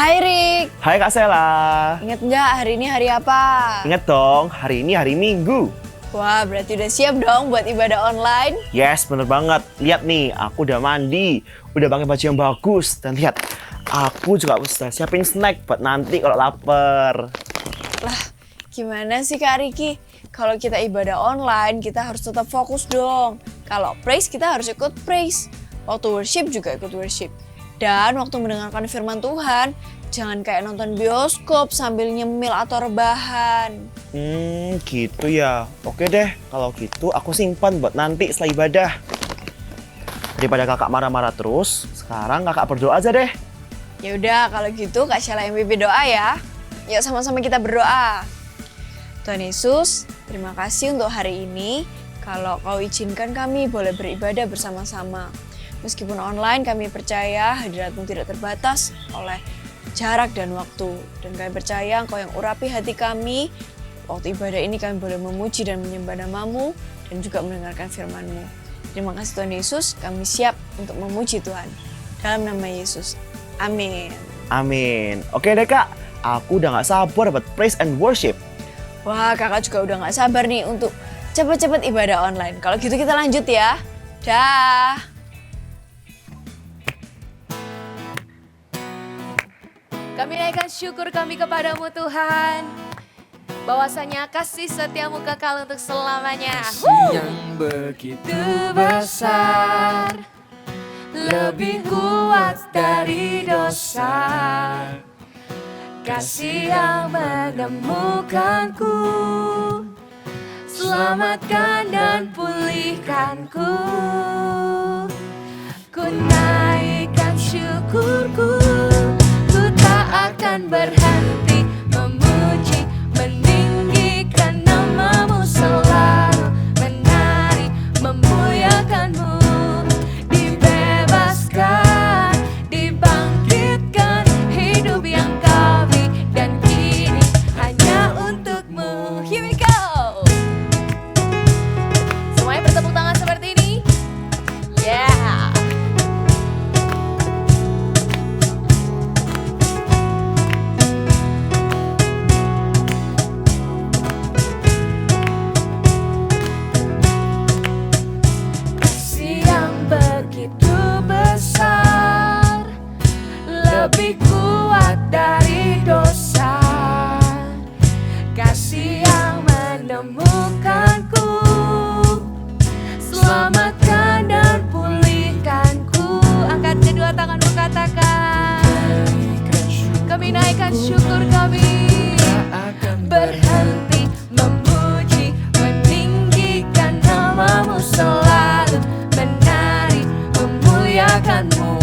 Hai Rik. Hai Kak Sela. Ingat nggak hari ini hari apa? Ingat dong, hari ini hari Minggu. Wah, berarti udah siap dong buat ibadah online? Yes, bener banget. Lihat nih, aku udah mandi, udah pakai baju yang bagus. Dan lihat, aku juga sudah siapin snack buat nanti kalau lapar. Lah, gimana sih Kak Riki? Kalau kita ibadah online, kita harus tetap fokus dong. Kalau praise, kita harus ikut praise. Waktu worship juga ikut worship. Dan waktu mendengarkan firman Tuhan, jangan kayak nonton bioskop sambil nyemil atau rebahan. Gitu ya. Oke deh, kalau gitu aku simpan buat nanti setelah ibadah. Daripada kakak marah-marah terus, sekarang kakak berdoa aja deh. Ya udah, kalau gitu Kak Syala MPP doa ya. Yuk sama-sama kita berdoa. Tuhan Yesus, terima kasih untuk hari ini. Kalau Kau izinkan kami boleh beribadah bersama-sama. Meskipun online, kami percaya hadirat-Mu tidak terbatas oleh jarak dan waktu. Dan kami percaya Engkau yang urapi hati kami. Waktu ibadah ini kami boleh memuji dan menyembah nama-Mu dan juga mendengarkan firman-Mu. Terima kasih Tuhan Yesus, kami siap untuk memuji Tuhan. Dalam nama Yesus, amin. Amin. Oke deh kak, aku udah gak sabar buat praise and worship. Wah, kakak juga udah gak sabar nih untuk cepet-cepet ibadah online. Kalau gitu kita lanjut ya. Dah. Kami naikkan syukur kami kepadamu Tuhan, bahwasanya kasih setiamu kekal untuk selamanya. Kasih yang begitu besar, lebih kuat dari dosa. Kasih yang menemukanku, selamatkan dan pulihkanku. Ku naikkan syukurku, ku tak akan berhenti memuji, meninggikan nama-Mu selalu, menari, memuliakan-Mu. Dibebaskan, dibangkitkan, hidup yang Kau beri, dan kini hanya untuk-Mu. Here we go. Semuanya bertepuk tangan seperti ini. Yeah. Kasih yang begitu besar, lebih kuat dari dosa. Kasih yang menemukanku, selamatkan dan pulihkanku. Angkat kedua tanganmu, katakan, kami naikkan syukur kami, Berhenti memuji, meninggikan nama-Mu selalu, menari, memuliakan-Mu.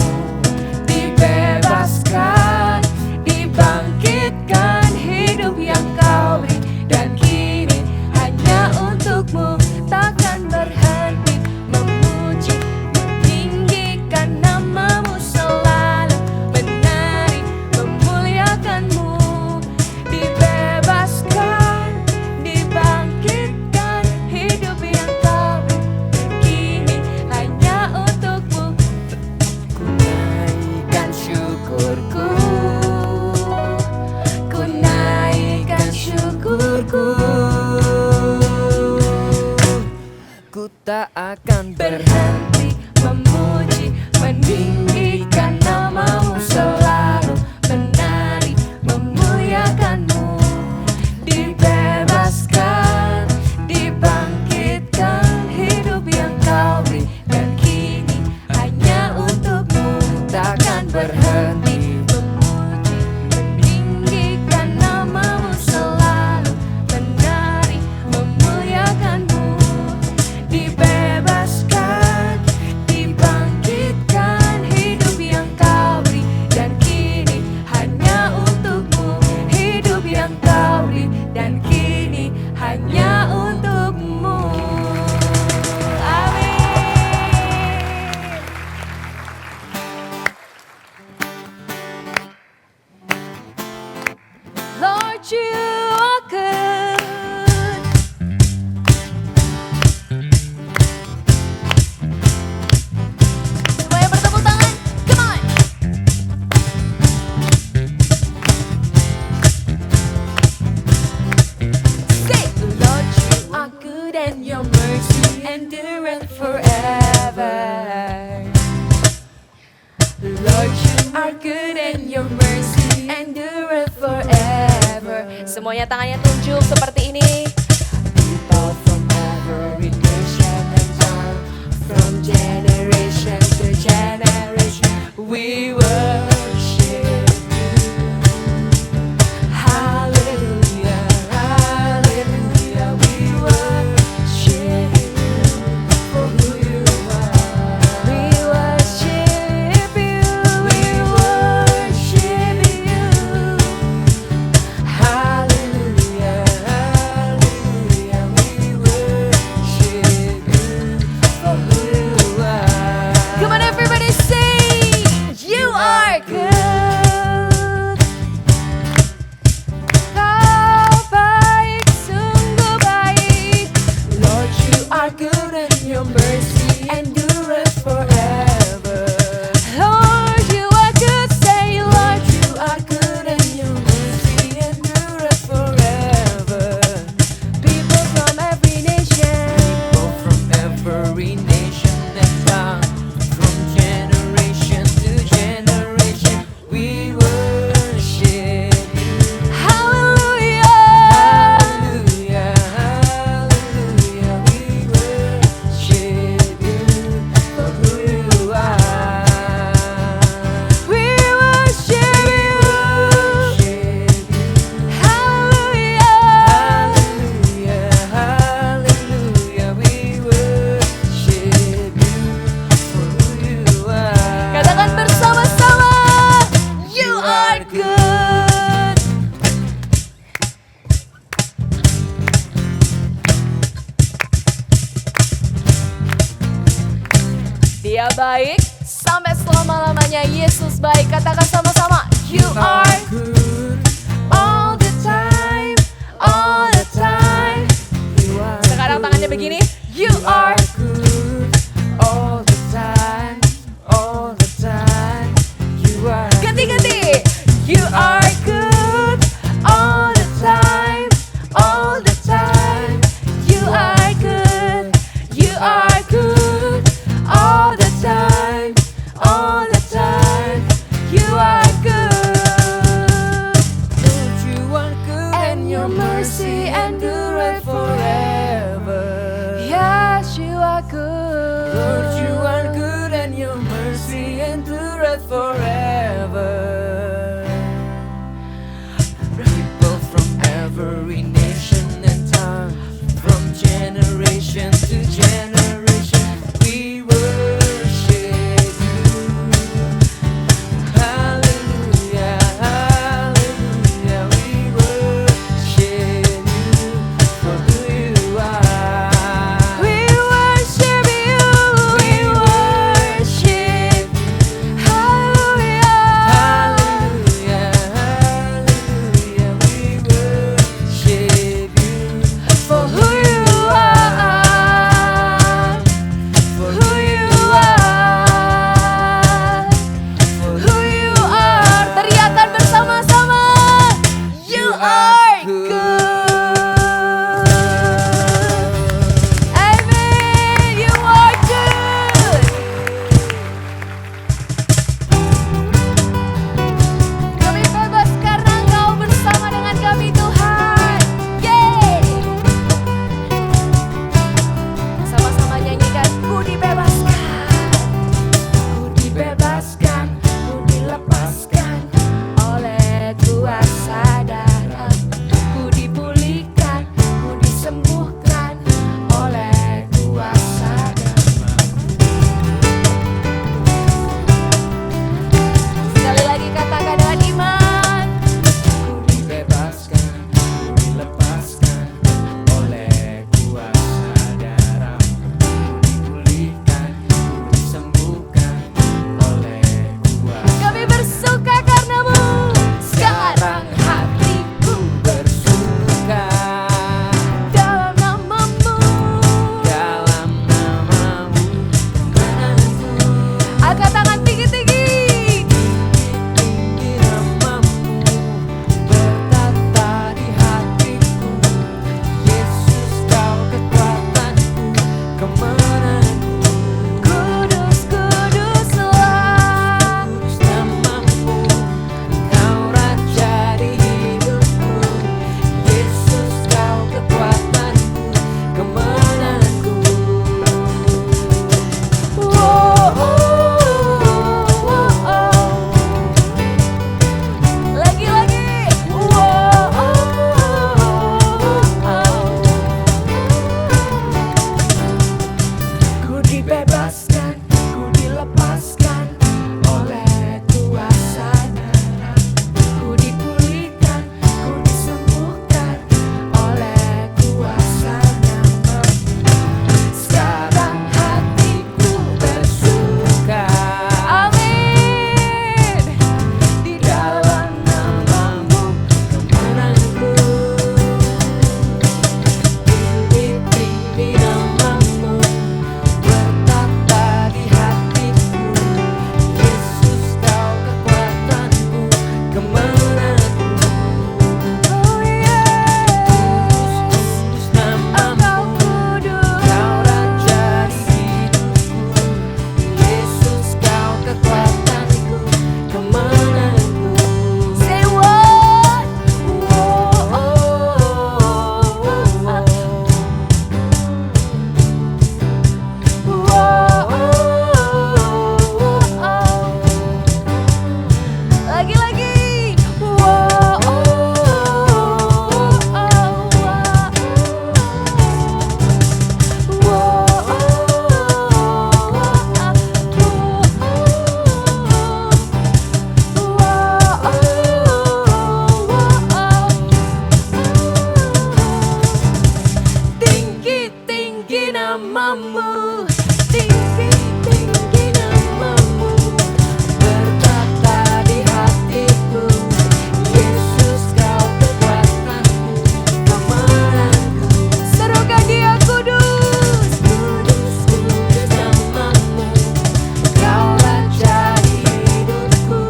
Dibebaskan, dibangkitkan, hidup yang Kau beri, dan kini hanya untuk-Mu. and your mercy endureth forever. Lord, you are good and your mercy endureth forever. Semuanya tangannya tunjuk seperti ini. People from every nation and tongue, from generation to generation, we worship you. Hallelujah, hallelujah, we worship you for who you are. We worship you, we worship you. Hallelujah, hallelujah, we worship you for who you are. Come on everybody sing. You are good. Kau baik, sungguh baik. Lord, you are good and your mercy endureth forever. Lord, you are good. Say, Lord, You are good and your mercy endureth forever. people from every nation. People from every nation and tongue, from generation to generation, we worship you. Hallelujah. Hallelujah, hallelujah, we worship you for who you are. We worship you. Hallelujah. Hallelujah, hallelujah, we worship you for who you are. Katakan bersama-sama. You are good. Dia baik sampai selama-lamanya. Yesus baik. Katakan sama-sama. You are good all the time. All the time. you are Sekarang tangannya begini. You are good all the time, all the time. You are ganti-ganti. You are good all the time. All the time. You are good. You are good all the time. All the time. You are good. Lord, you are good and your mercy endureth forever. Yes, you are good. Lord, you are good and your mercy endureth forever. People from every nation and tongue, from generation to generation, we worship you. Hallelujah, hallelujah, we worship you namamu, tinggi namamu, bertata di hatiku. Yesus kau kekuatanku, kemenanganku. Serukan dia kudus, kudus, kudus namamu, kau raja hidupku.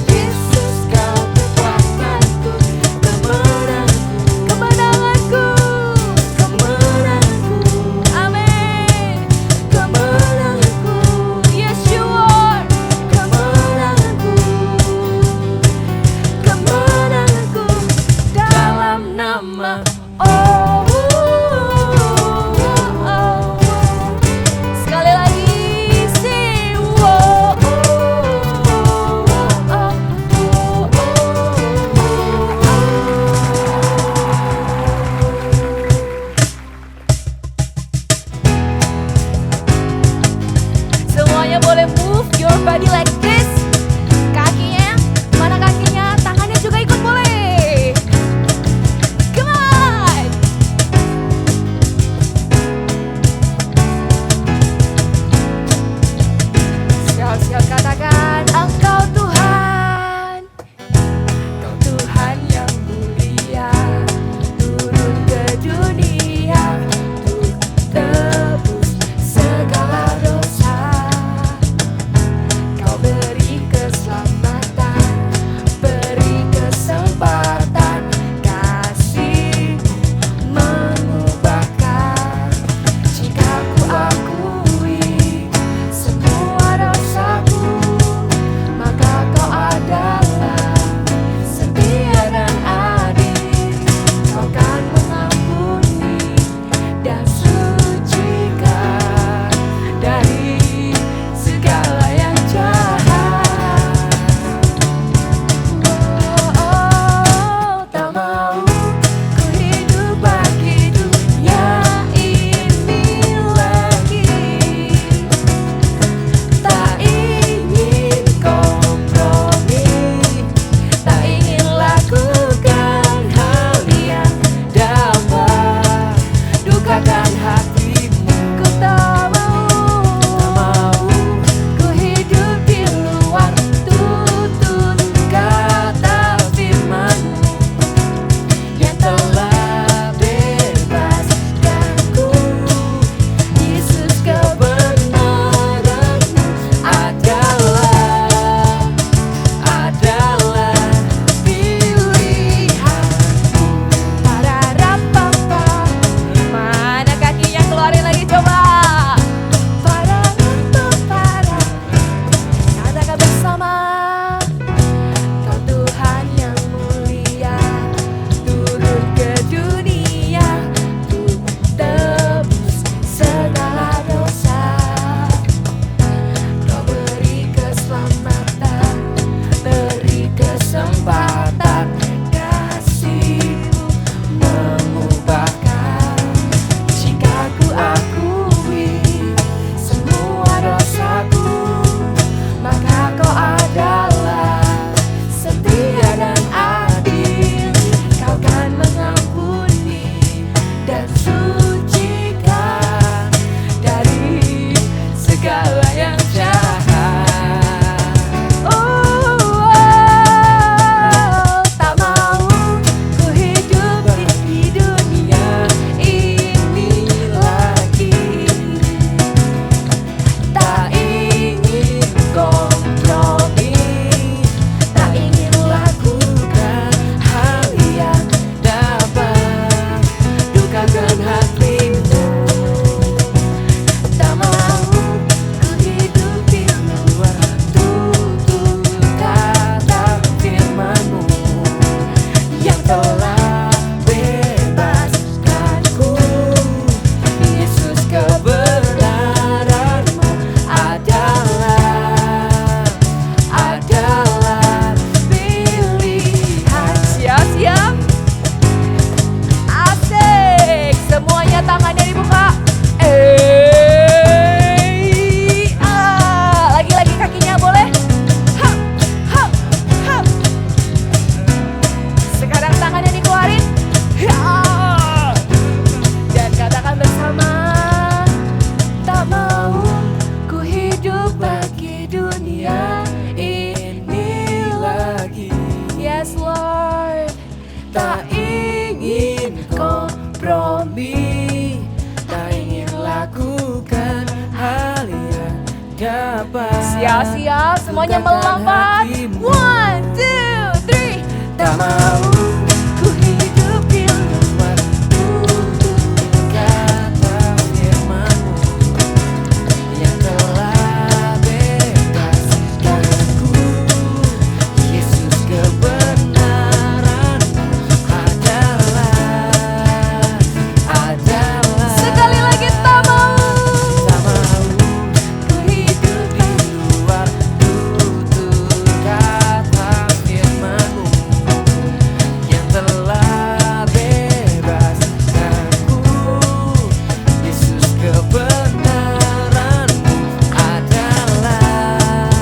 Yesus kau kekuatanku, kemenanganku, kemenanganku, kemenanganku. Amin. Kemenanganku, yes you are. Kemenanganku, kemenanganku dalam nama sekali lagi sing semuanya boleh move your body like this. Kakinya, mana kakinya, tangannya juga ikut boleh. Come on. Siap-siap katakan, Engkau Tuhan, Engkau Tuhan yang mulia, turun ke dunia untuk tebus segala dosa. Kau beri keselamatan, beri kesempatan, kasih-Mu mengubahkan. Jika ku akui semua dosaku, maka Kau adalah setia dan adil. Kau kan mengampuni dan sucikan dari segala yang jahat. Tak mau ku hidup bagi dunia ini lagi. Tak ingin kompromi, tak ingin lakukan hal yang dapat dukakan hatimu. Ku tak mau ku hidup di luar tuntun kata firman-Mu yang telah bebaskanku. Yesus kebenaran-Mu adalah pilihanku. Pararapapa, mana kakinya keluarin lagi coba. Pararapapara, katakan bersama. Kau Tuhan yang mulia, turun ke dunia untuk tebus segala dosa. Kau beri keselamatan, beri kesempatan, kasih-Mu mengubahkan. Jika ku akui semua dosaku, maka Kau adalah setia dan adil. Kau kan mengampuni dan sucikan dari segala yang jahat. Tak mau ku hidup di dunia ini lagi. Tak ingin kompromi, tak ingin lakukan hal yang dapat dukakan hati. Siap-siap, semuanya melompat. 1, 2, 3. Tak mau ku hidup di luar kata firman-Mu yang telah bebaskanku. Yesus, kebenaran-Mu adalah Sekali lagi tak mau. tak mau ku hidup di luar tutur kata firman-Mu yang telah bebaskanku. Yesus, kebenaran-Mu adalah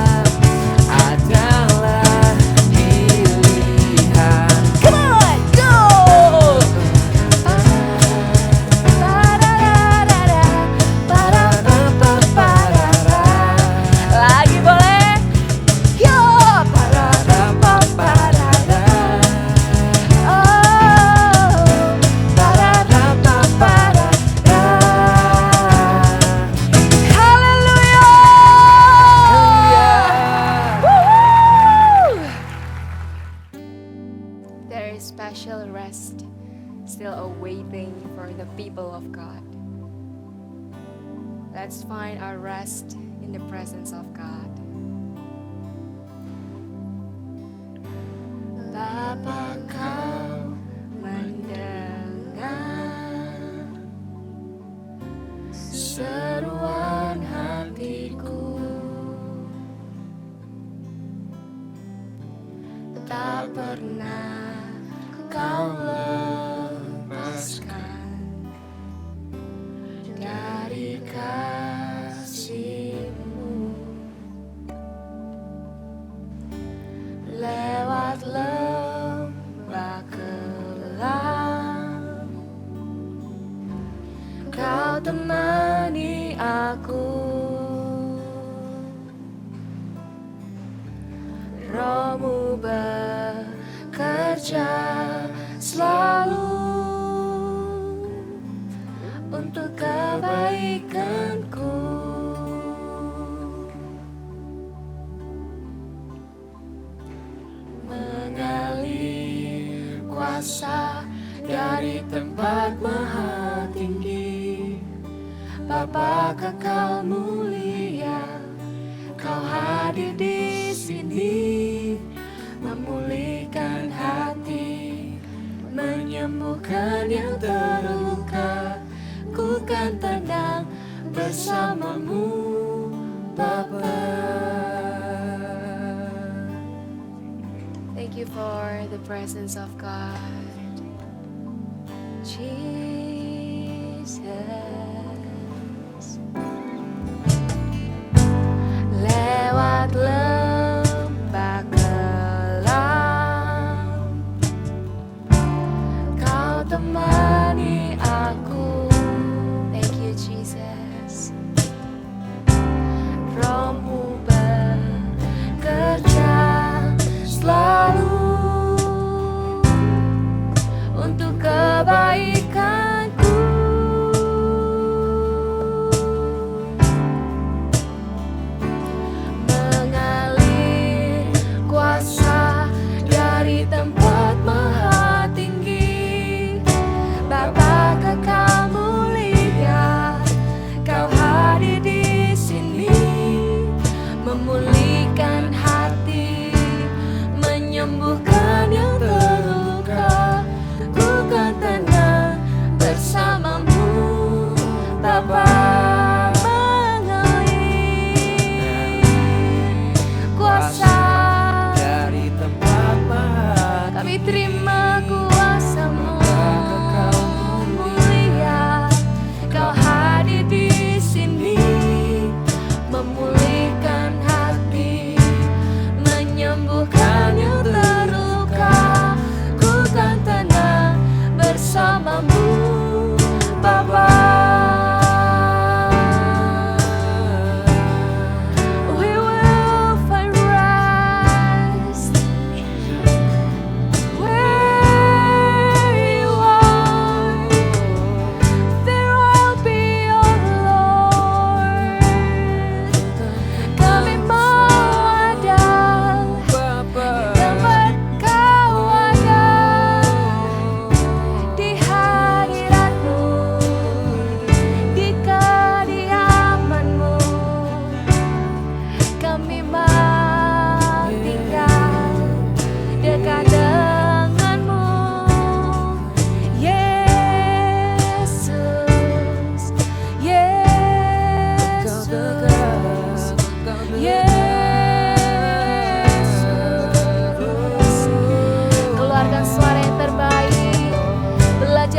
pilihan. Come on, go. Lagi boleh. Yo. There is special rest still awaiting for the people of God. Let's find our rest in the presence of God. Bapa, Kau mendengar seruan hatiku, tak pernah Kau lepaskan dari kasih-Mu. Lewat lembah kelam, Kau temani aku. Roh-Mu bekerja selalu untuk kebaikanku. Mengalir kuasa dari tempat maha tinggi, Bapa kekal mulia, Kau hadir di sini, memulihkan hati, menyembuhkan yang terluka. Ku kan tenang bersama-Mu, Bapa. Thank you for the presence of God, Jesus. Lewat lembah kelam, Kau temani aku. Thank you, Jesus. Roh-Mu bekerja selalu untuk kebaikanku. Mengalir kuasa dari tempat maha tinggi, Bapa kekal mulia, Kau hadir di sini, memulihkan hati, menyembuhkan yang terluka. Ku kan tenang bersama-Mu, Bapa. Mengalir kuasa Dari tempat maha kami terima kuasa-Mu mulia, Kau hadir di sini, memulihkan hati, menyembuhkan yang terluka. Ku kan tenang bersama-Mu, Bapa. We will find rest where You are. There I'll be, oh Lord. Kami mau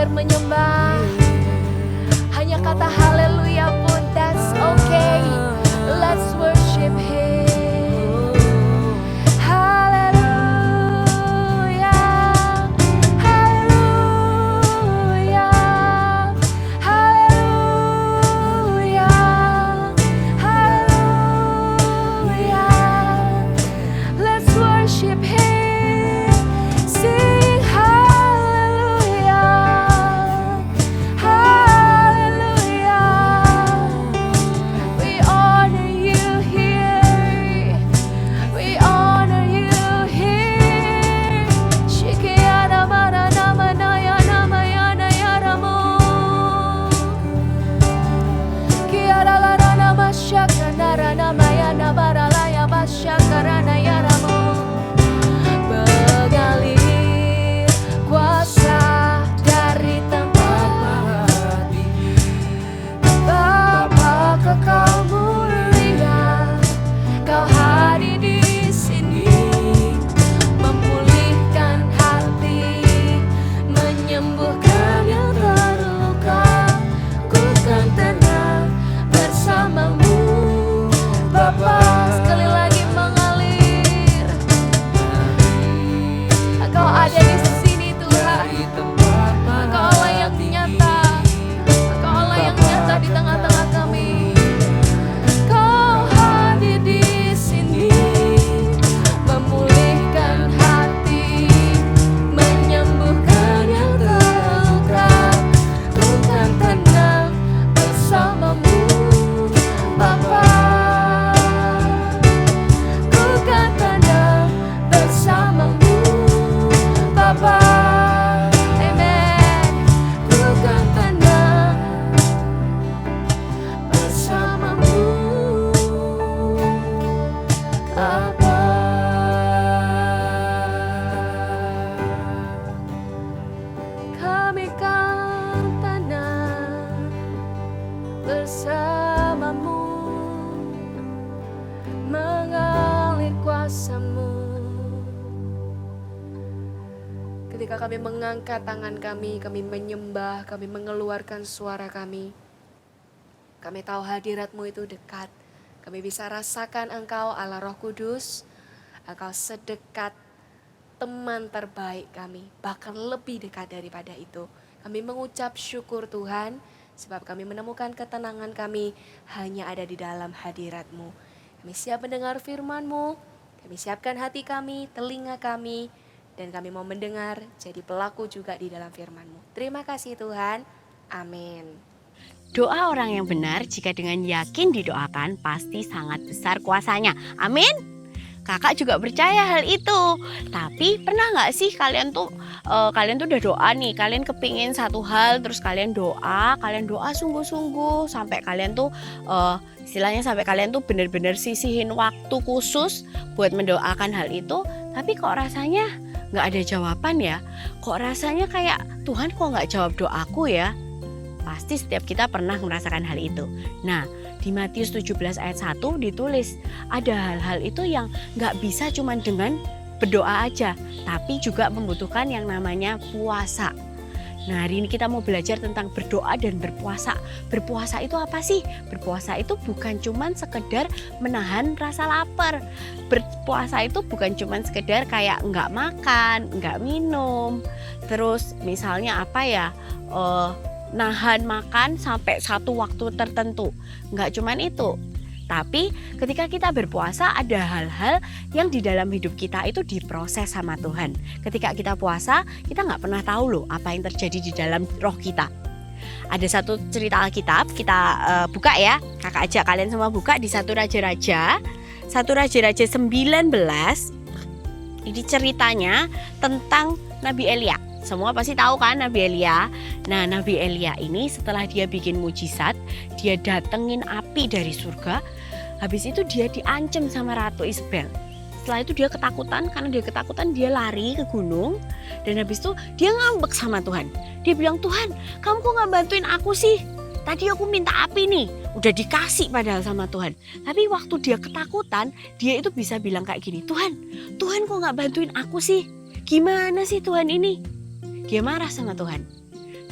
belajar menyembah. Hanya kata haleluya pun, that's okay. Let's worship Him. Haleluya, haleluya, haleluya, haleluya. Let's worship Him. Sing haleluya, haleluya. We honor you here. We honor you here. Shikiyana mana nama naya nama yana yaramu. Kiara lara nama shakara nama yana baralaya bashakarana yaramu. Mengalir kuasa dari tempat Bapa kekal mulia, Kau hadir di sini, memulihkan hati, menyembuhkan yang terluka. Ku kan tenang bersamamu, Bapa. Sekali lagi mengalir, Engkau ada di sini Tuhan. Engkau Allah yang nyata, Engkau Allah yang nyata di tengah-tengah kami. Kau hadir di sini, memulihkan hati, menyembuhkan yang terluka. Ku kan tenang bersamamu, Bapa. Ku kan tenang bersamamu, Bapa. Amen. Ku kan tenang bersamamu, Bapa. Kami kan tenang bersamamu, mengalir kuasa-Mu. Ketika kami mengangkat tangan kami menyembah, kami mengeluarkan suara kami tahu hadirat-Mu itu dekat. Kami bisa rasakan Engkau Allah Roh Kudus, Engkau sedekat teman terbaik kami, bahkan lebih dekat daripada itu. Kami mengucap syukur Tuhan, sebab kami menemukan ketenangan kami hanya ada di dalam hadirat-Mu. Kami siap mendengar firman-Mu, kami siapkan hati kami, telinga kami, dan kami mau mendengar, jadi pelaku juga di dalam firman-Mu. Terima kasih Tuhan, amin. Doa orang yang benar jika dengan yakin didoakan pasti sangat besar kuasanya. Amin. Kakak juga percaya hal itu. Tapi pernah nggak sih kalian tuh udah doa nih, kalian kepingin satu hal, terus kalian doa sungguh-sungguh sampai kalian tuh istilahnya sampai kalian tuh benar-benar sisihin waktu khusus buat mendoakan hal itu. Tapi kok rasanya nggak ada jawaban ya? Kok rasanya kayak Tuhan kok nggak jawab doaku ya? Pasti setiap kita pernah merasakan hal itu. Nah, di Matius 17 ayat 1 ditulis ada hal-hal itu yang gak bisa cuma dengan berdoa aja, tapi juga membutuhkan yang namanya puasa. Nah, hari ini kita mau belajar tentang berdoa dan berpuasa. Berpuasa itu apa sih? Berpuasa itu bukan cuma sekedar menahan rasa lapar. Berpuasa itu bukan cuma sekedar kayak nggak makan, nggak minum. Terus misalnya apa ya? Nahan makan sampai satu waktu tertentu. Nggak cuman itu. Tapi ketika kita berpuasa ada hal-hal yang di dalam hidup kita itu diproses sama Tuhan. Ketika kita puasa, kita nggak pernah tahu loh apa yang terjadi di dalam roh kita. Ada satu cerita Alkitab, kita buka ya. Kakak ajak kalian semua buka di 1 Raja-Raja 19. Ini ceritanya tentang Nabi Elia. Semua pasti tahu kan Nabi Elia. Nah, Nabi Elia ini setelah dia bikin mujizat, dia datengin api dari surga. Habis itu dia diancam sama Ratu Isabel. Setelah itu dia ketakutan, karena dia ketakutan dia lari ke gunung. Dan habis itu dia ngambek sama Tuhan. Dia bilang, Tuhan, kamu kok gak bantuin aku sih? Tadi aku minta api nih, udah dikasih padahal sama Tuhan. Tapi waktu dia ketakutan, dia itu bisa bilang kayak gini, Tuhan kok gak bantuin aku sih? Gimana sih Tuhan ini? Dia marah sama Tuhan.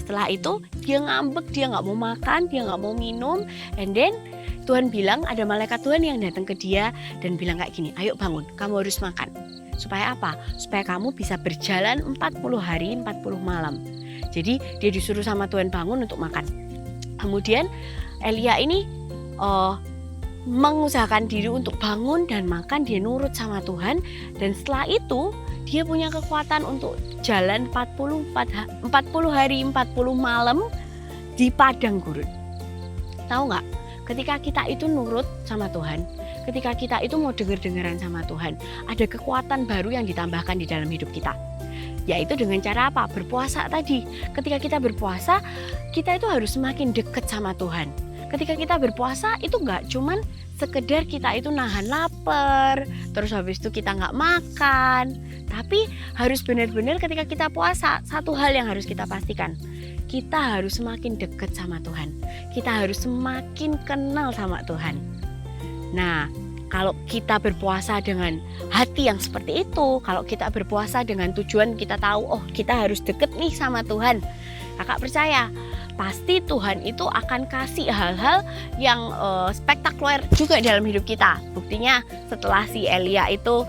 setelah itu dia ngambek, dia nggak mau makan, dia nggak mau minum. And then Tuhan bilang, ada malaikat Tuhan yang datang ke dia dan bilang kayak gini, ayo bangun, kamu harus makan. Supaya apa? Supaya kamu bisa berjalan 40 hari 40 malam. Jadi dia disuruh sama Tuhan bangun untuk makan. Kemudian Elia ini mengusahakan diri untuk bangun dan makan, dia nurut sama Tuhan. Dan setelah itu dia punya kekuatan untuk jalan 40 hari 40 malam di padang gurun. Tahu nggak? Ketika kita itu nurut sama Tuhan, ketika kita itu mau denger-dengeran sama Tuhan, ada kekuatan baru yang ditambahkan di dalam hidup kita. Yaitu dengan cara apa? Berpuasa tadi. Ketika kita berpuasa, kita itu harus semakin dekat sama Tuhan. Ketika kita berpuasa itu nggak cuman sekedar kita itu nahan lapar, terus habis itu kita nggak makan. Tapi harus benar-benar ketika kita puasa, satu hal yang harus kita pastikan, kita harus semakin dekat sama Tuhan. Kita harus semakin kenal sama Tuhan. Nah, kalau kita berpuasa dengan hati yang seperti itu, kalau kita berpuasa dengan tujuan kita tahu, oh kita harus deket nih sama Tuhan. Kakak percaya, pasti Tuhan itu akan kasih hal-hal yang spektakuler juga dalam hidup kita. Buktinya setelah si Elia itu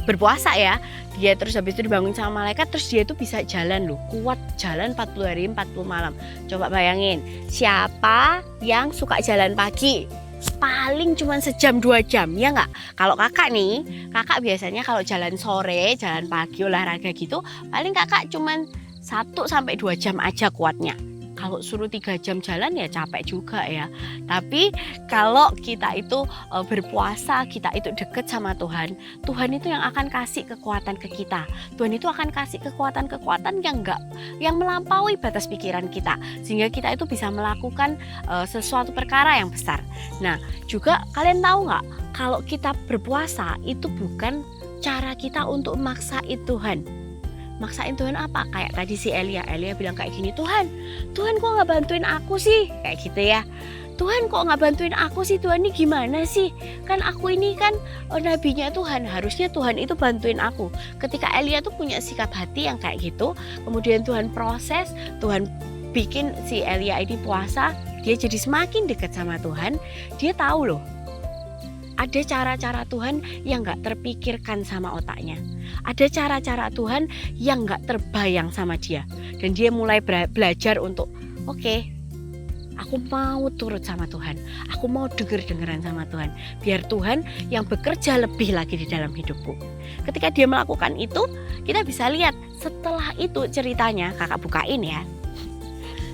berpuasa ya, dia terus habis itu dibangun sama malaikat, terus dia itu bisa jalan loh, kuat jalan 40 hari 40 malam. Coba bayangin, siapa yang suka jalan pagi? Paling cuma sejam 2 jam, ya nggak? Kalau kakak nih, kakak biasanya kalau jalan sore, jalan pagi, olahraga gitu, paling kakak cuma 1-2 jam aja kuatnya. Kalau suruh 3 jam jalan ya capek juga ya. Tapi kalau kita itu berpuasa, kita itu deket sama Tuhan, Tuhan itu yang akan kasih kekuatan ke kita. Tuhan itu akan kasih kekuatan-kekuatan yang melampaui batas pikiran kita, sehingga kita itu bisa melakukan sesuatu perkara yang besar. Nah, juga kalian tahu nggak, kalau kita berpuasa itu bukan cara kita untuk maksain Tuhan. Maksain Tuhan apa? Kayak tadi si Elia bilang kayak gini, Tuhan kok nggak bantuin aku sih? Kayak gitu ya. Tuhan kok nggak bantuin aku sih? Tuhan ini gimana sih? Kan aku ini kan nabinya Tuhan, harusnya Tuhan itu bantuin aku. Ketika Elia tuh punya sikap hati yang kayak gitu, kemudian Tuhan proses, Tuhan bikin si Elia ini puasa, dia jadi semakin dekat sama Tuhan. Dia tahu loh, ada cara-cara Tuhan yang gak terpikirkan sama otaknya. Ada cara-cara Tuhan yang gak terbayang sama dia. Dan dia mulai belajar untuk, oke, aku mau turut sama Tuhan. Aku mau denger-dengeran sama Tuhan. Biar Tuhan yang bekerja lebih lagi di dalam hidupku. Ketika dia melakukan itu, kita bisa lihat setelah itu ceritanya, kakak bukain ya.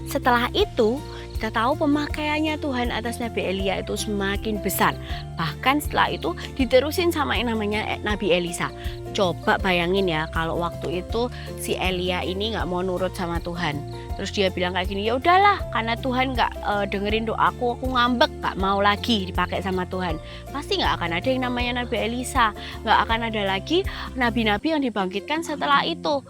Setelah itu, kita tahu pemakaiannya Tuhan atas Nabi Elia itu semakin besar. Bahkan setelah itu diterusin sama yang namanya Nabi Elisa. Coba bayangin ya, kalau waktu itu si Elia ini nggak mau nurut sama Tuhan. Terus dia bilang kayak gini, ya udahlah, karena Tuhan nggak dengerin doaku, aku ngambek, nggak mau lagi dipakai sama Tuhan. Pasti nggak akan ada yang namanya Nabi Elisa, nggak akan ada lagi nabi-nabi yang dibangkitkan setelah itu.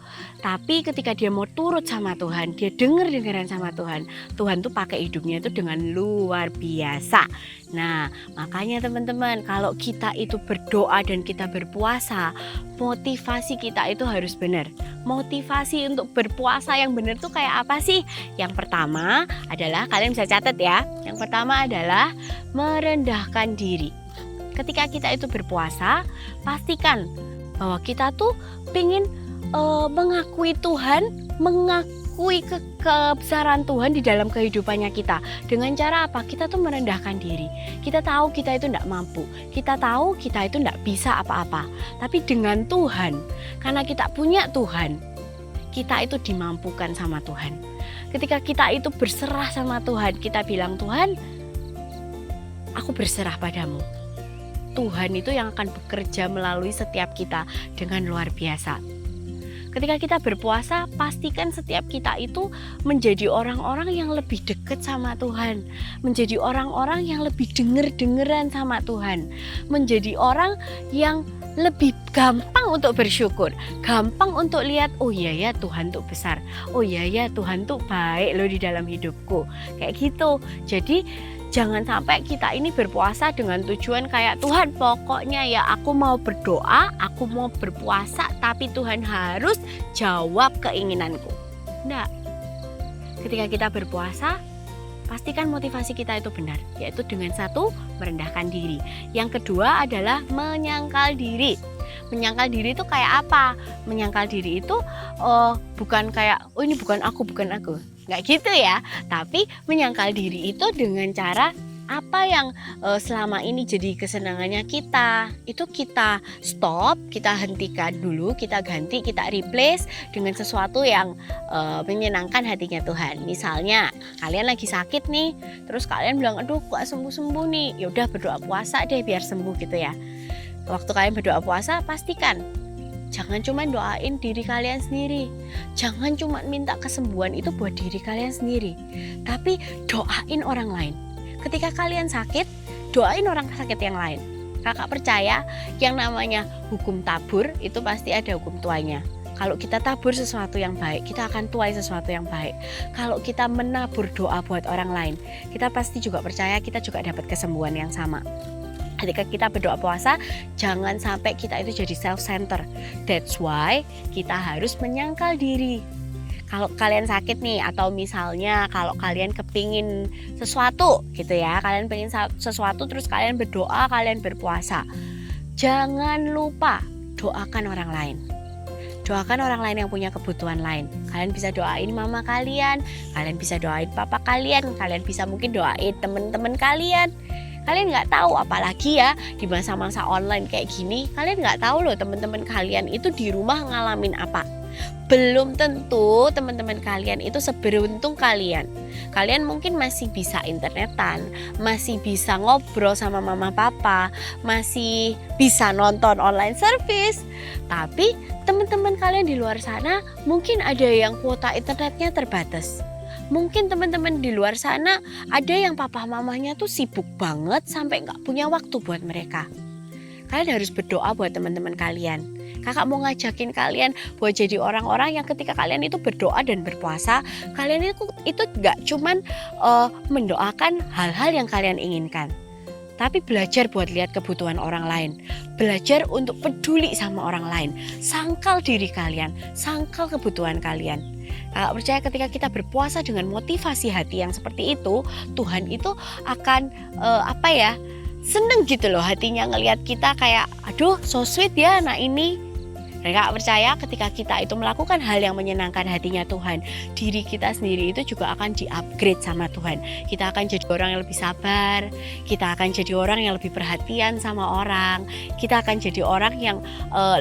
Tapi ketika dia mau turut sama Tuhan, dia denger-dengeran sama Tuhan, Tuhan tuh pakai hidupnya itu dengan luar biasa. Nah, makanya teman-teman, kalau kita itu berdoa dan kita berpuasa, motivasi kita itu harus benar. Motivasi untuk berpuasa yang benar tuh kayak apa sih? Yang pertama adalah, kalian bisa catat ya. Yang pertama adalah merendahkan diri. Ketika kita itu berpuasa, pastikan bahwa kita tuh pengen mengakui Tuhan, mengakui kebesaran Tuhan di dalam kehidupannya kita. Dengan cara apa? Kita tuh merendahkan diri. Kita tahu kita itu tidak mampu. Kita tahu kita itu tidak bisa apa-apa. Tapi dengan Tuhan, karena kita punya Tuhan, kita itu dimampukan sama Tuhan. Ketika kita itu berserah sama Tuhan, kita bilang, Tuhan, aku berserah padamu. Tuhan itu yang akan bekerja melalui setiap kita dengan luar biasa. Ketika kita berpuasa, pastikan setiap kita itu menjadi orang-orang yang lebih dekat sama Tuhan. Menjadi orang-orang yang lebih denger-dengeran sama Tuhan. Menjadi orang yang lebih gampang untuk bersyukur. Gampang untuk lihat, oh iya ya Tuhan tuh besar. Oh iya ya Tuhan tuh baik loh di dalam hidupku. Kayak gitu. Jadi jangan sampai kita ini berpuasa dengan tujuan kayak, Tuhan pokoknya ya aku mau berdoa, aku mau berpuasa, tapi Tuhan harus jawab keinginanku. Enggak. Ketika kita berpuasa, pastikan motivasi kita itu benar, yaitu dengan satu, merendahkan diri. Yang kedua adalah menyangkal diri. Menyangkal diri itu kayak apa? Menyangkal diri itu bukan kayak, oh ini bukan aku. Nggak gitu ya. Tapi menyangkal diri itu dengan cara apa yang selama ini jadi kesenangannya kita, itu kita stop, kita hentikan dulu, kita ganti, kita replace dengan sesuatu yang menyenangkan hatinya Tuhan. Misalnya kalian lagi sakit nih, terus kalian bilang, aduh kok sembuh nih, yaudah berdoa puasa deh biar sembuh gitu ya. Waktu kalian berdoa puasa, pastikan jangan cuma doain diri kalian sendiri, jangan cuma minta kesembuhan itu buat diri kalian sendiri, tapi doain orang lain. Ketika kalian sakit, doain orang sakit yang lain. Kakak percaya yang namanya hukum tabur itu pasti ada hukum tuainya. Kalau kita tabur sesuatu yang baik, kita akan tuai sesuatu yang baik. Kalau kita menabur doa buat orang lain, kita pasti juga percaya kita juga dapat kesembuhan yang sama. Ketika kita berdoa puasa, jangan sampai kita itu jadi self-center. That's why kita harus menyangkal diri. Kalau kalian sakit nih, atau misalnya kalau kalian kepingin sesuatu gitu ya, kalian pengen sesuatu terus kalian berdoa, kalian berpuasa, jangan lupa doakan orang lain. Doakan orang lain yang punya kebutuhan lain. Kalian bisa doain mama kalian, kalian bisa doain papa kalian, kalian bisa mungkin doain teman-teman kalian. Kalian nggak tahu, apalagi ya di masa-masa online kayak gini, kalian nggak tahu loh teman-teman kalian itu di rumah ngalamin apa. Belum tentu teman-teman kalian itu seberuntung kalian. Kalian mungkin masih bisa internetan, masih bisa ngobrol sama mama papa, masih bisa nonton online service. Tapi teman-teman kalian di luar sana mungkin ada yang kuota internetnya terbatas. Mungkin teman-teman di luar sana ada yang papa mamanya tuh sibuk banget sampai nggak punya waktu buat mereka. Kalian harus berdoa buat teman-teman kalian. Kakak mau ngajakin kalian buat jadi orang-orang yang ketika kalian itu berdoa dan berpuasa, kalian itu gak cuman mendoakan hal-hal yang kalian inginkan, tapi belajar buat lihat kebutuhan orang lain, belajar untuk peduli sama orang lain, sangkal diri kalian, sangkal kebutuhan kalian. Kakak percaya ketika kita berpuasa dengan motivasi hati yang seperti itu, Tuhan itu akan seneng gitu loh hatinya ngelihat kita kayak, aduh so sweet ya anak ini. Dan Kak percaya ketika kita itu melakukan hal yang menyenangkan hatinya Tuhan, diri kita sendiri itu juga akan di-upgrade sama Tuhan. Kita akan jadi orang yang lebih sabar, kita akan jadi orang yang lebih perhatian sama orang, kita akan jadi orang yang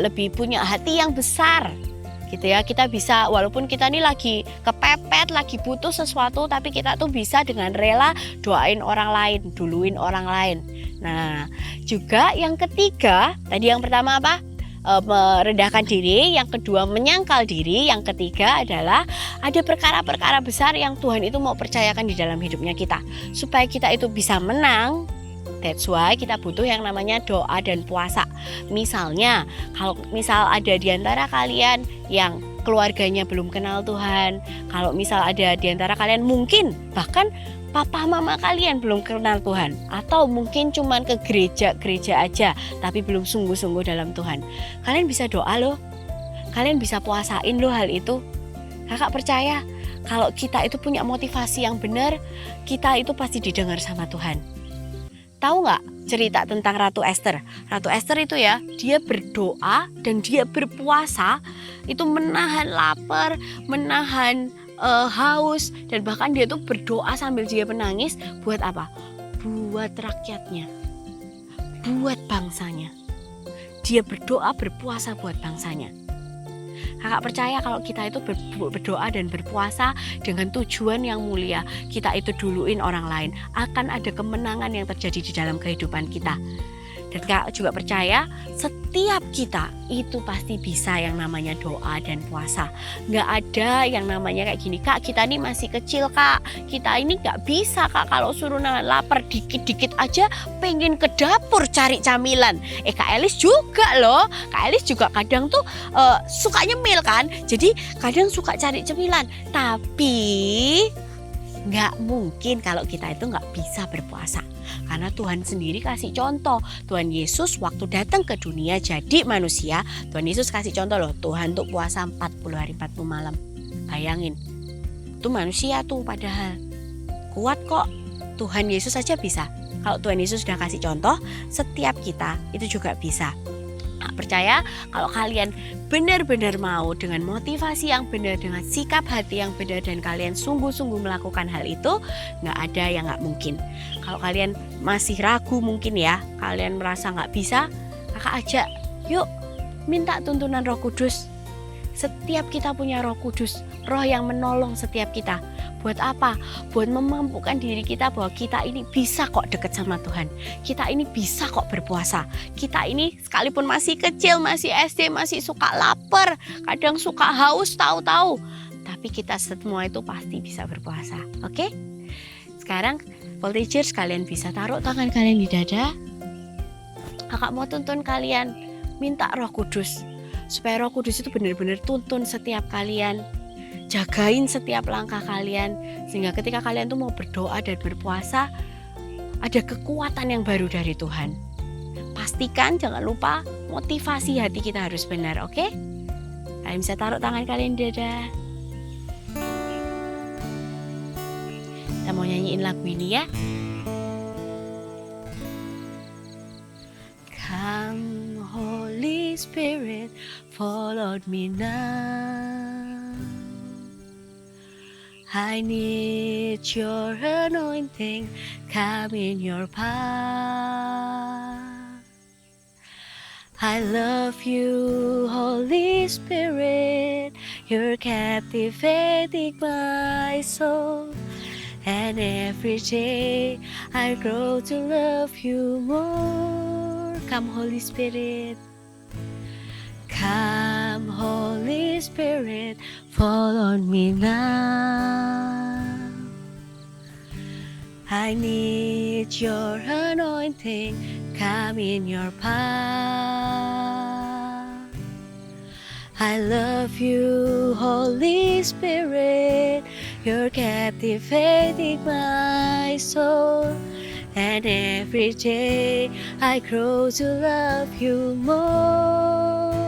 lebih punya hati yang besar. Gitu ya, kita bisa, walaupun kita ini lagi kepepet, lagi butuh sesuatu, tapi kita tuh bisa dengan rela doain orang lain, duluin orang lain. Nah, juga yang ketiga, tadi yang pertama apa? Merendahkan diri, yang kedua menyangkal diri, yang ketiga adalah ada perkara-perkara besar yang Tuhan itu mau percayakan di dalam hidupnya kita, supaya kita itu bisa menang. That's why kita butuh yang namanya doa dan puasa. Misalnya, kalau misal ada di antara kalian yang keluarganya belum kenal Tuhan, kalau misal ada di antara kalian mungkin bahkan papa mama kalian belum kenal Tuhan, atau mungkin cuman ke gereja aja tapi belum sungguh-sungguh dalam Tuhan, kalian bisa doa loh, kalian bisa puasain loh hal itu. Kakak percaya kalau kita itu punya motivasi yang benar, kita itu pasti didengar sama Tuhan. Tahu nggak cerita tentang Ratu Esther? Ratu Esther itu ya, dia berdoa dan dia berpuasa, itu menahan lapar, menahan haus, dan bahkan dia tuh berdoa sambil dia menangis. Buat apa? Buat rakyatnya, buat bangsanya. Dia berdoa berpuasa buat bangsanya. Kakak percaya kalau kita itu berdoa dan berpuasa dengan tujuan yang mulia, kita itu duluin orang lain, akan ada kemenangan yang terjadi di dalam kehidupan kita. Dan Kak juga percaya setiap kita itu pasti bisa yang namanya doa dan puasa. Nggak ada yang namanya kayak gini, Kak kita ini masih kecil Kak, kita ini nggak bisa Kak, kalau suruh nahan lapar dikit-dikit aja pengen ke dapur cari camilan. Kak Elis juga loh, Kak Elis juga kadang tuh suka nyemil kan, jadi kadang suka cari cemilan. Tapi nggak mungkin kalau kita itu nggak bisa berpuasa. Karena Tuhan sendiri kasih contoh. Tuhan Yesus waktu datang ke dunia jadi manusia, Tuhan Yesus kasih contoh loh, Tuhan untuk puasa 40 hari 40 malam. Bayangin, itu manusia tuh padahal. Kuat kok, Tuhan Yesus saja bisa. Kalau Tuhan Yesus sudah kasih contoh, setiap kita itu juga bisa. Percaya kalau kalian benar-benar mau dengan motivasi yang benar, dengan sikap hati yang benar, dan kalian sungguh-sungguh melakukan hal itu, nggak ada yang nggak mungkin. Kalau kalian masih ragu mungkin ya, kalian merasa nggak bisa, kakak ajak, yuk minta tuntunan Roh Kudus. Setiap kita punya Roh Kudus, Roh yang menolong setiap kita. Buat apa? Buat memampukan diri kita bahwa kita ini bisa kok deket sama Tuhan. Kita ini bisa kok berpuasa. Kita ini sekalipun masih kecil, masih SD, masih suka lapar, kadang suka haus tahu-tahu. Tapi kita semua itu pasti bisa berpuasa. Oke? Sekarang voltigers, kalian bisa taruh tangan kalian di dada. Kakak mau tuntun kalian minta Roh Kudus. Supaya Roh Kudus itu benar-benar tuntun setiap kalian. Jagain setiap langkah kalian, sehingga ketika kalian tuh mau berdoa dan berpuasa, ada kekuatan yang baru dari Tuhan. Pastikan, jangan lupa, motivasi hati kita harus benar, oke? Kalian bisa taruh tangan kalian di dada. Kita mau nyanyiin lagu ini ya. Come Holy Spirit, fall on me now. I need your anointing, come in your power. I love you, Holy Spirit, you're captivating my soul. And every day I grow to love you more. Come Holy Spirit. Come Holy Spirit, fall on me now. I need your anointing, come in your power. I love you, Holy Spirit, you're captivating my soul. And every day I grow to love you more.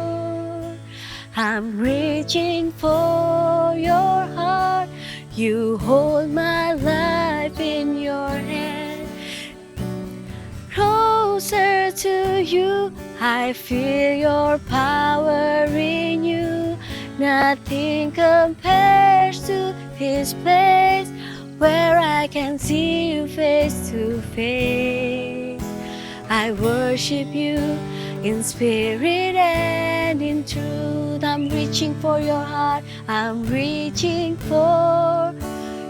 I'm reaching for your heart. You hold my life in your hand. Closer to you, I feel your power in you. Nothing compares to this place where I can see you face to face. I worship you in spirit and in truth. I'm reaching for your heart, I'm reaching for.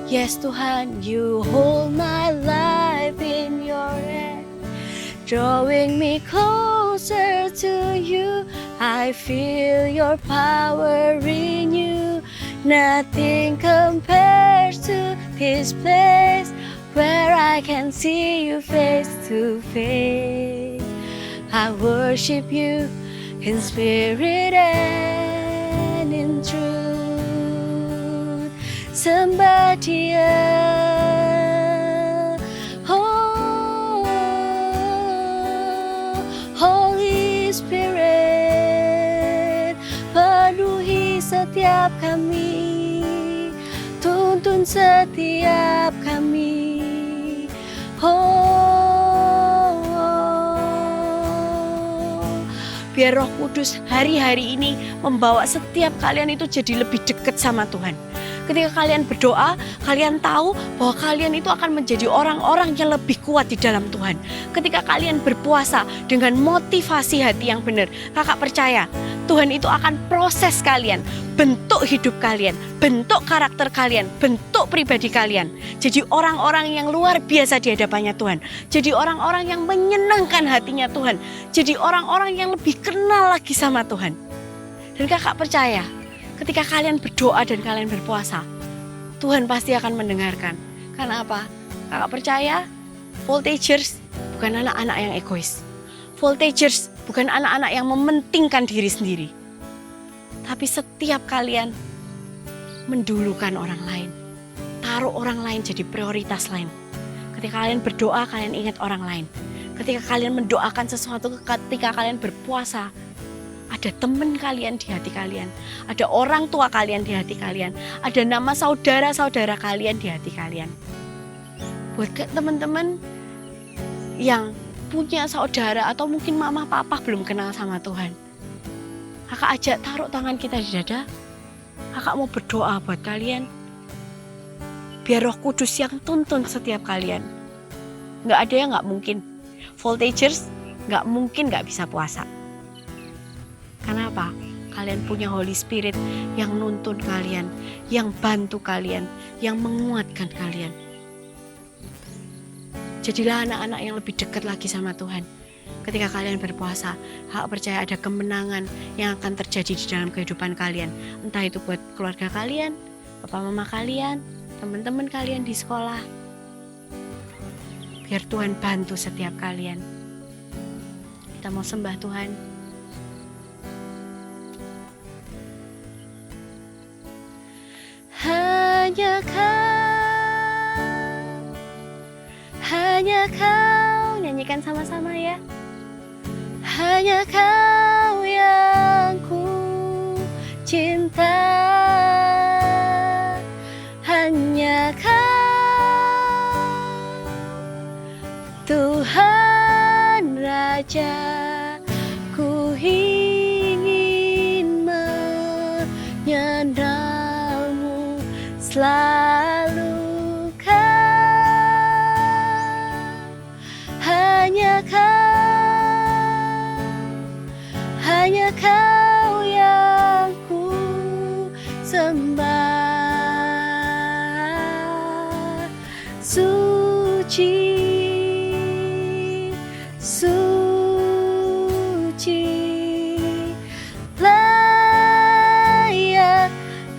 Yes Tuhan, you hold my life in your hand, drawing me closer to you. I feel your power in you. Nothing compares to this place where I can see you face to face. I worship you in spirit and in truth. Somebody else. Oh, Holy Spirit, penuhi setiap kami, tuntun setiap kami. Biar Roh Kudus hari-hari ini membawa setiap kalian itu jadi lebih dekat sama Tuhan. Ketika kalian berdoa, kalian tahu bahwa kalian itu akan menjadi orang-orang yang lebih kuat di dalam Tuhan. Ketika kalian berpuasa dengan motivasi hati yang benar, kakak percaya Tuhan itu akan proses kalian, bentuk hidup kalian, bentuk karakter kalian, bentuk pribadi kalian. Jadi orang-orang yang luar biasa di hadapannya Tuhan. Jadi orang-orang yang menyenangkan hatinya Tuhan. Jadi orang-orang yang lebih kenal lagi sama Tuhan. Dan kakak percaya, ketika kalian berdoa dan kalian berpuasa, Tuhan pasti akan mendengarkan. Karena apa? Kakak percaya, voltigers bukan anak-anak yang egois. Voltigers bukan anak-anak yang mementingkan diri sendiri. Tapi setiap kalian mendulukan orang lain. Taruh orang lain jadi prioritas lain. Ketika kalian berdoa, kalian ingat orang lain. Ketika kalian mendoakan sesuatu, ketika kalian berpuasa, ada ada teman kalian di hati kalian, ada orang tua kalian di hati kalian, ada nama saudara-saudara kalian di hati kalian. Buat teman-teman yang punya saudara atau mungkin mama papa belum kenal sama Tuhan, kakak ajak taruh tangan kita di dada. Kakak mau berdoa buat kalian, biar Roh Kudus yang tuntun setiap kalian. Nggak ada yang nggak mungkin. Voltagers nggak mungkin nggak bisa puasa. Kenapa? Kalian punya Holy Spirit yang nuntun kalian, yang bantu kalian, yang menguatkan kalian. Jadilah anak-anak yang lebih dekat lagi sama Tuhan. Ketika kalian berpuasa, hak percaya ada kemenangan yang akan terjadi di dalam kehidupan kalian. Entah itu buat keluarga kalian, papa mama kalian, teman-teman kalian di sekolah. Biar Tuhan bantu setiap kalian. Kita mau sembah Tuhan. Hanya kau, nyanyikan sama-sama ya. Hanya kau yang ku cinta, hanya kau Tuhan Raja, ku ingin menyandangmu selalu. Hanya kau yang ku sembah. Suci, suci, layak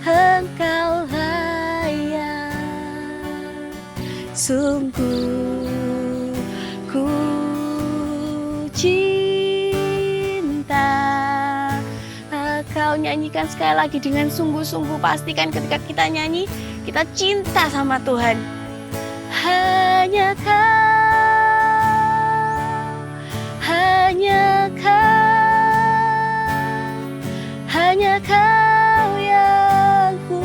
Engkau layak. Sungguh ku kau. Nyanyikan sekali lagi dengan sungguh-sungguh. Pastikan ketika kita nyanyi, kita cinta sama Tuhan. Hanya kau, hanya kau, hanya kau yang ku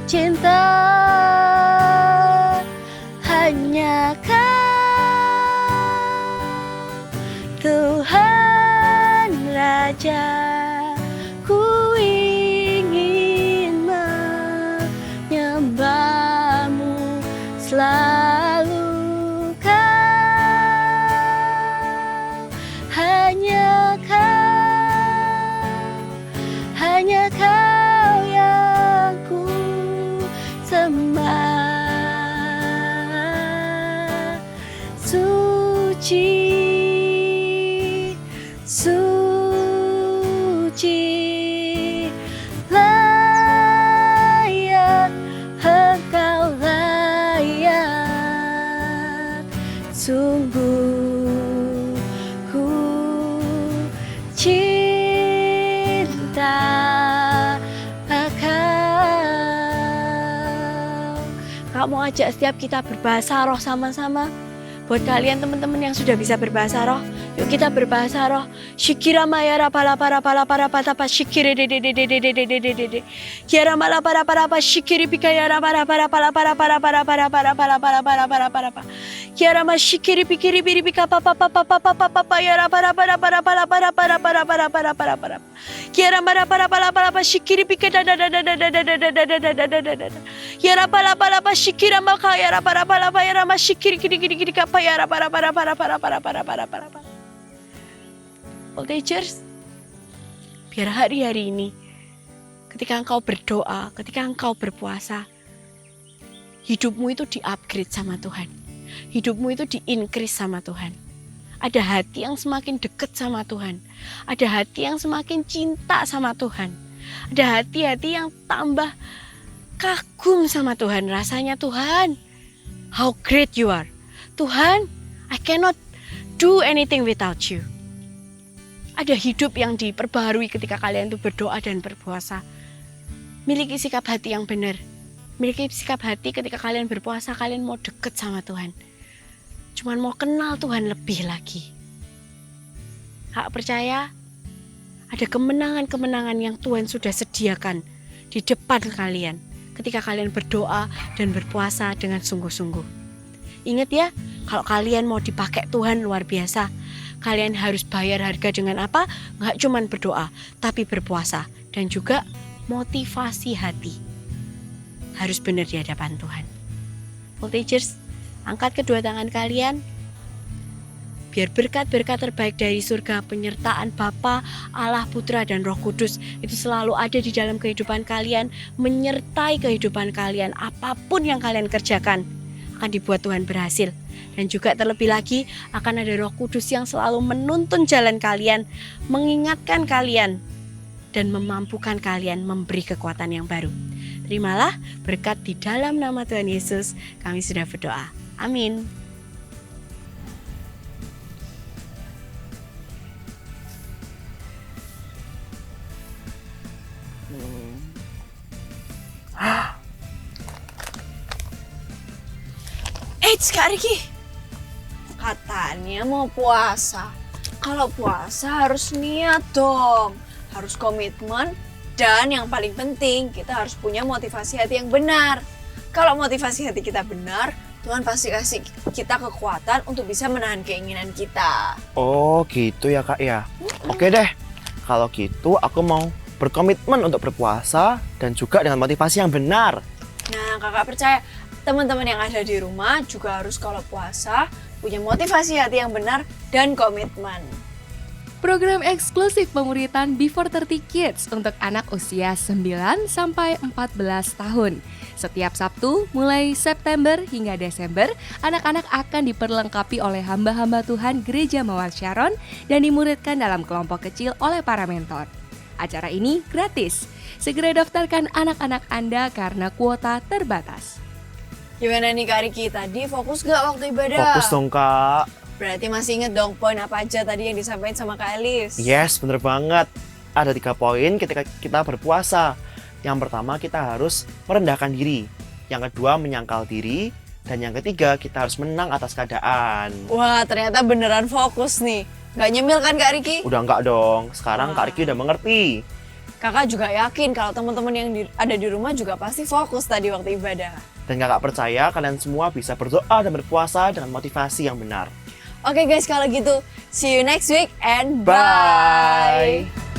cinta, hanya kau Tuhan Raja. Selalu kau, hanya kau yang ku sembah. Suci, suci, layak Engkau layak. Sungguh ku cinta Kau. Kau mau ajak setiap kita berbahasa roh sama-sama. Buat kalian teman-teman yang sudah bisa berbahasa roh, yuk kita berbahasa roh. Shikira mayara pala para patapa shikiri de kiara mala para shikiri pikayara para kiara ma shikiri pikiri biri pika papa yara para kiara mara para shikiri pika kiara pala shikira maka yara para yara ma shikiri kiri kapa yara para Voltagers, biar hari-hari ini ketika engkau berdoa, ketika engkau berpuasa, hidupmu itu di-upgrade sama Tuhan. Hidupmu itu di-increase sama Tuhan. Ada hati yang semakin dekat sama Tuhan. Ada hati yang semakin cinta sama Tuhan. Ada hati-hati yang tambah kagum sama Tuhan. Rasanya Tuhan, how great you are. Tuhan, I cannot do anything without you. Ada hidup yang diperbaharui ketika kalian itu berdoa dan berpuasa. Miliki sikap hati yang benar. Miliki sikap hati ketika kalian berpuasa, kalian mau deket sama Tuhan. Cuman mau kenal Tuhan lebih lagi. Hak percaya ada kemenangan-kemenangan yang Tuhan sudah sediakan di depan kalian ketika kalian berdoa dan berpuasa dengan sungguh-sungguh. Ingat ya, kalau kalian mau dipakai Tuhan luar biasa, kalian harus bayar harga dengan apa? Nggak cuma berdoa, tapi berpuasa dan juga motivasi hati. Harus benar di hadapan Tuhan. Multigers, angkat kedua tangan kalian. Biar berkat-berkat terbaik dari surga, penyertaan Bapa, Allah, Putra, dan Roh Kudus itu selalu ada di dalam kehidupan kalian, menyertai kehidupan kalian. Apapun yang kalian kerjakan akan dibuat Tuhan berhasil. Dan juga terlebih lagi akan ada Roh Kudus yang selalu menuntun jalan kalian, mengingatkan kalian, dan memampukan kalian memberi kekuatan yang baru. Terimalah berkat di dalam nama Tuhan Yesus. Kami sudah berdoa. Amin. Kak Riki, katanya mau puasa. Kalau puasa harus niat dong, harus komitmen, dan yang paling penting kita harus punya motivasi hati yang benar. Kalau motivasi hati kita benar, Tuhan pasti kasih kita kekuatan untuk bisa menahan keinginan kita. Oh gitu ya Kak ya. Oke deh, kalau gitu aku mau berkomitmen untuk berpuasa dan juga dengan motivasi yang benar. Nah, kakak percaya teman-teman yang ada di rumah juga harus kalau puasa punya motivasi hati yang benar dan komitmen. Program eksklusif pemuritan Before 30 Kids untuk anak usia 9 sampai 14 tahun. Setiap Sabtu mulai September hingga Desember, anak-anak akan diperlengkapi oleh hamba-hamba Tuhan Gereja Mawar Sharon dan dimuridkan dalam kelompok kecil oleh para mentor. Acara ini gratis. Segera daftarkan anak-anak Anda karena kuota terbatas. Gimana nih Kak Riki, tadi fokus gak waktu ibadah? Fokus dong Kak. Berarti masih inget dong poin apa aja tadi yang disampaikan sama Kak Elis? Yes, bener banget. Ada 3 poin ketika kita berpuasa. Yang pertama kita harus merendahkan diri. Yang kedua menyangkal diri. Dan yang ketiga kita harus menang atas keadaan. Wah, ternyata beneran fokus nih. Gak nyemil kan Kak Riki? Udah enggak dong, sekarang Kak Riki udah mengerti. Kakak juga yakin kalau teman-teman yang ada di rumah juga pasti fokus tadi waktu ibadah. Dan kakak percaya kalian semua bisa berdoa dan berpuasa dengan motivasi yang benar. Oke guys, kalau gitu see you next week and Bye. bye.